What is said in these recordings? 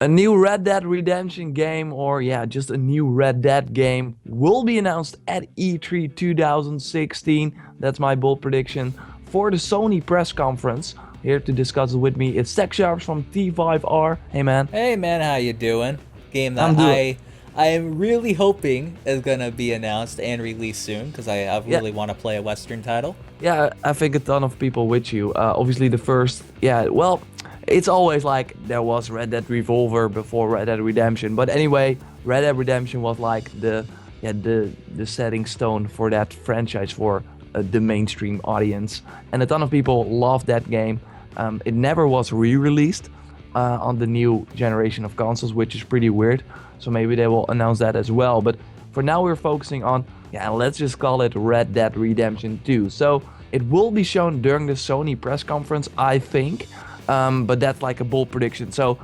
A new Red Dead Redemption game, or yeah, just a new Red Dead game, will be announced at E3 2016. That's my bold prediction for the Sony press conference. Here to discuss it with me is Tech Sharps from T5R. Hey man, Hey man, how you doing? Game that I'm doing. I am really hoping is gonna be announced and released soon because I Yeah, really want to play a Western title. yeah. I think a ton of people with you. Obviously, the first. Yeah, well, it's always like there was Red Dead Revolver before Red Dead Redemption. But anyway, Red Dead Redemption was like the setting stone for that franchise for the mainstream audience, and a ton of people loved that game. It never was re-released on the new generation of consoles, which is pretty weird. So maybe they will announce that as well. But for now, we're focusing on, yeah, let's just call it Red Dead Redemption 2. So it will be shown during the Sony press conference, I think. But that's like a bold prediction. So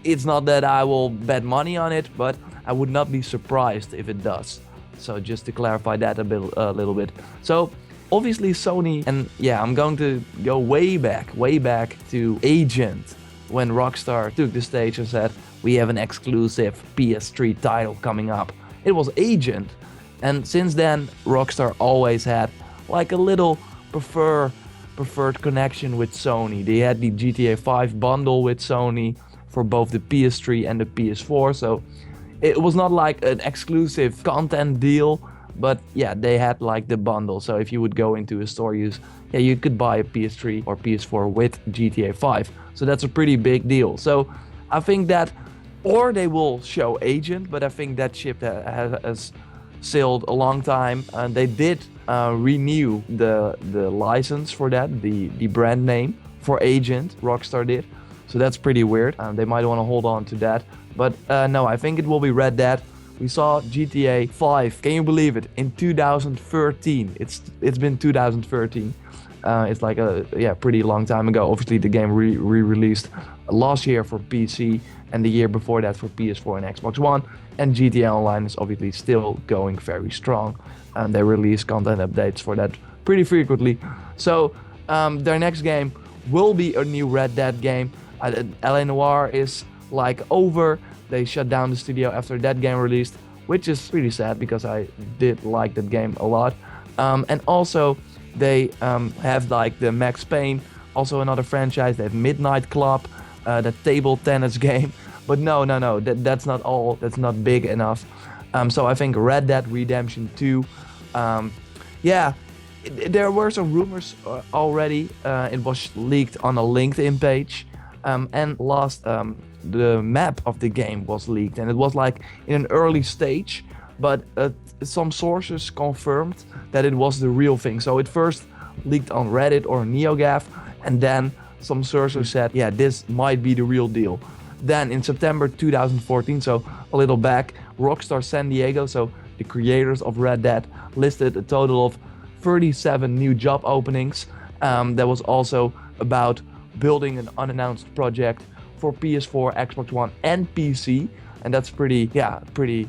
it's not that I will bet money on it, but I would not be surprised if it does. So just to clarify that a little bit. So obviously Sony, and yeah, I'm going to go way back to Agent, when Rockstar took the stage and said, we have an exclusive PS3 title coming up. It was Agent. And since then, Rockstar always had like a little prefer preferred connection with Sony. They had the GTA 5 bundle with Sony for both the PS3 and the PS4. So it was not like an exclusive content deal, but yeah, they had like the bundle. So if you would go into a store, you could buy a PS3 or PS4 with GTA 5. So that's a pretty big deal. So I think that, or they will show Agent, but I think that ship has sailed a long time, and they did renew the license for that, the brand name for Agent. Rockstar did, so that's pretty weird. They might want to hold on to that, but no, I think it will be Red Dead. We saw GTA 5. Can you believe it? In 2013. It's been 2013. It's like a pretty long time ago. Obviously, the game re-released last year for PC and the year before that for PS4 and Xbox One. And GTA Online is obviously still going very strong, and they release content updates for that pretty frequently. So their next game will be a new Red Dead game. LA Noire is like over. They shut down the studio after that game released, which is pretty sad because I did like that game a lot. And also they have like the Max Payne, also another franchise. They have Midnight Club, the table tennis game. But no, that's not all. That's not big enough. So I think Red Dead Redemption 2. Yeah, there were some rumors already. It was leaked on a LinkedIn page, and last the map of the game was leaked, and it was like in an early stage, but some sources confirmed that it was the real thing. So it first leaked on Reddit or NeoGAF, and then some sources said, yeah, this might be the real deal. Then in September 2014, so a little back, Rockstar San Diego, so the creators of Red Dead, listed a total of 37 new job openings. That was also about building an unannounced project for PS4, Xbox One, and PC. And that's pretty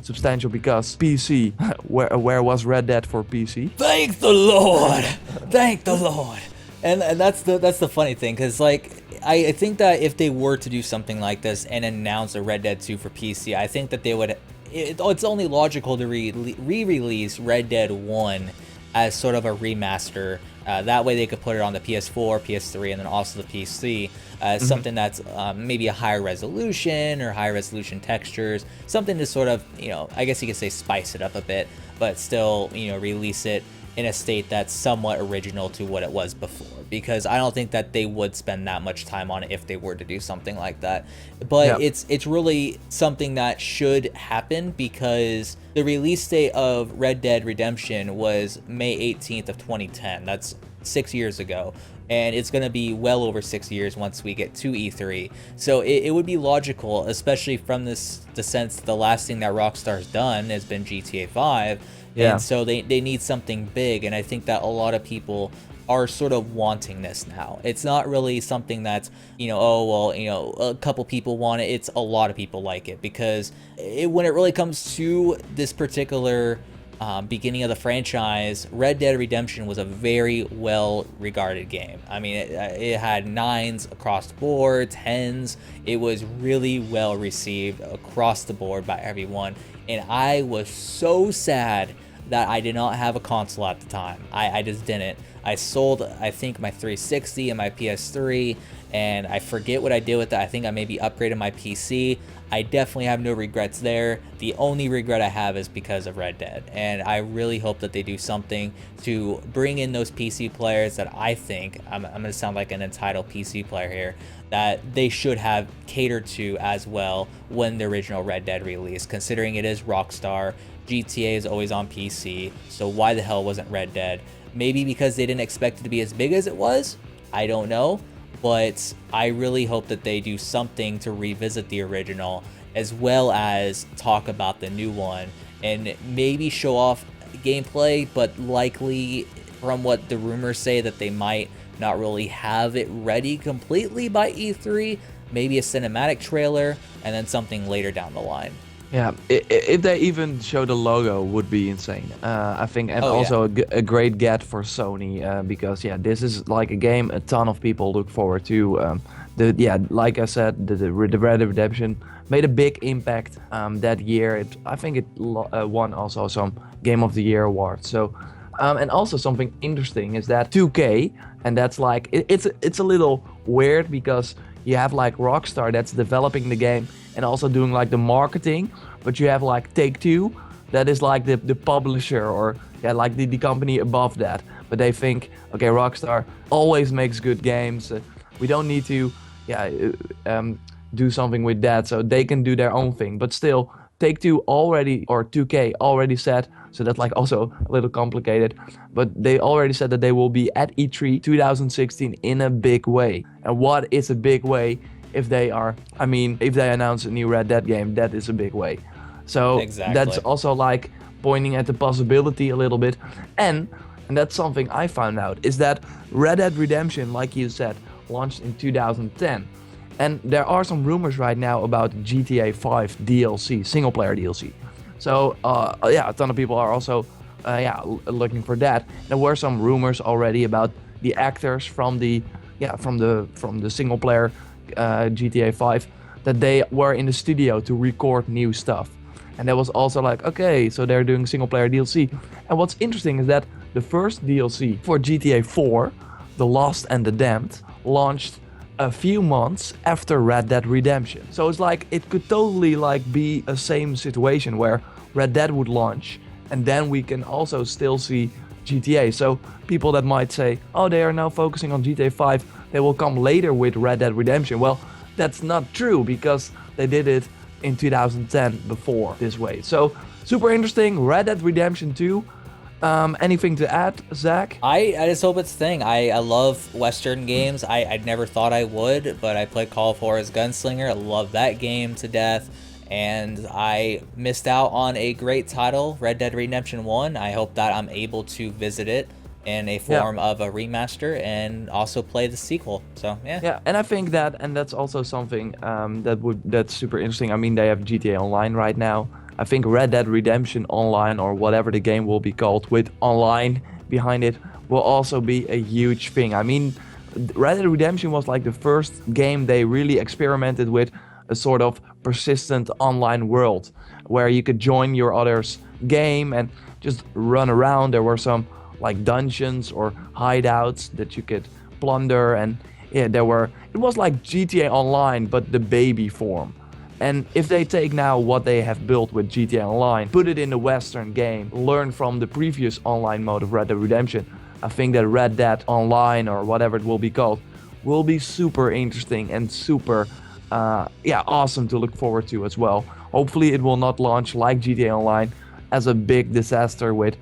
substantial because PC, where was Red Dead for PC? Thank the Lord, thank the Lord. And that's the funny thing, because like I think that if they were to do something like this and announce a Red Dead 2 for PC, I think that they would. It's only logical to re-release Red Dead 1 as sort of a remaster. That way they could put it on the PS4, PS3, and then also the PC as something that's maybe a higher resolution or higher resolution textures, something to sort of, I guess you could say spice it up a bit, but still, release it in a state that's somewhat original to what it was before, because I don't think that they would spend that much time on it if they were to do something like that. But Yeah. it's really something that should happen, because the release date of Red Dead Redemption was May 18th of 2010. That's 6 years ago, and it's going to be well over 6 years once we get to E3. So it would be logical, especially from the sense the last thing that Rockstar's done has been GTA 5, Yeah. and so they need something big, and I think that a lot of people are sort of wanting this now. It's not really something that's, oh, well, a couple people want it. It's a lot of people like it, because when it really comes to this particular beginning of the franchise, Red Dead Redemption was a very well regarded game. I mean, it had 9s across the board, 10s. It was really well received across the board by everyone. And I was so sad that I did not have a console at the time. I just didn't. I sold, I think, my 360 and my PS3, and I forget what I did with that. I think I maybe upgraded my PC. I definitely have no regrets there. The only regret I have is because of Red Dead, and I really hope that they do something to bring in those PC players that I think, I'm going to sound like an entitled PC player here, that they should have catered to as well when the original Red Dead released, considering it is Rockstar. GTA is always on PC, so why the hell wasn't Red Dead? Maybe because they didn't expect it to be as big as it was? I don't know. But I really hope that they do something to revisit the original, as well as talk about the new one, and maybe show off gameplay, but likely, from what the rumors say, that they might not really have it ready completely by E3. Maybe a cinematic trailer, and then something later down the line. Yeah, if they even show the logo, would be insane. I think, and also a great get for Sony, because this is like a game a ton of people look forward to. Like I said, the Red Dead Redemption made a big impact that year. I think it won also some Game of the Year awards. So, and also something interesting is that 2K, and that's like it's a little weird because you have like Rockstar that's developing the game and also doing like the marketing, but you have like Take-Two that is like the publisher, or like the company above that. But they think, okay, Rockstar always makes good games. We don't need to do something with that, so they can do their own thing. But still, Take-Two already, or 2K already said, so that's like also a little complicated, but they already said that they will be at E3 2016 in a big way. And what is a big way? If they announce a new Red Dead game, that is a big way. So exactly. That's also like pointing at the possibility a little bit. And that's something I found out, is that Red Dead Redemption, like you said, launched in 2010. And there are some rumors right now about GTA 5 DLC, single player DLC. So a ton of people are also looking for that. There were some rumors already about the actors from the single player GTA 5, that they were in the studio to record new stuff. And that was also like, okay, so they're doing single player DLC. And what's interesting is that the first DLC for GTA 4, The Lost and the Damned, launched a few months after Red Dead Redemption. So it's like, it could totally like be a same situation where Red Dead would launch and then we can also still see GTA. So people that might say, oh, they are now focusing on GTA 5, they will come later with Red Dead Redemption. Well, that's not true, because they did it in 2010 before this way. So super interesting. Red Dead Redemption 2. Anything to add, Zach? I just hope it's a thing. I love Western games. I never thought I would, but I played Call of Juarez Gunslinger. I love that game to death. And I missed out on a great title, Red Dead Redemption 1. I hope that I'm able to visit it in a form of a remaster and also play the sequel. So yeah, and I think that, and that's also something that's super interesting. I mean, they have GTA Online right now. I think Red Dead Redemption Online, or whatever the game will be called with online behind it, will also be a huge thing. I mean, Red Dead Redemption was like the first game they really experimented with a sort of persistent online world where you could join your other's game and just run around. There were some like dungeons or hideouts that you could plunder, and it was like GTA Online but the baby form. And if they take now what they have built with GTA Online, put it in the Western game, learn from the previous online mode of Red Dead Redemption, I think that Red Dead Online, or whatever it will be called, will be super interesting and super awesome to look forward to as well. Hopefully it will not launch like GTA Online as a big disaster with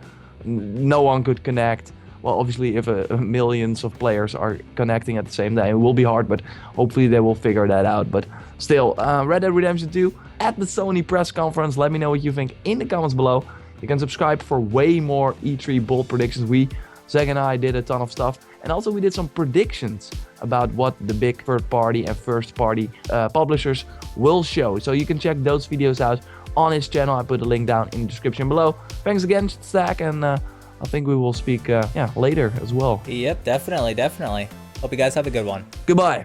no one could connect. Well, obviously if millions of players are connecting at the same time, it will be hard, but hopefully they will figure that out. But still, Red Dead Redemption 2 at the Sony press conference. Let me know what you think in the comments below. You can subscribe for way more E3 bold predictions. Zach and I did a ton of stuff, and also we did some predictions about what the big third party and first party publishers will show. So you can check those videos out on his channel. I put a link down in the description below. Thanks again, Stack, and I think we will speak later as well. Yep, definitely. Hope you guys have a good one. Goodbye.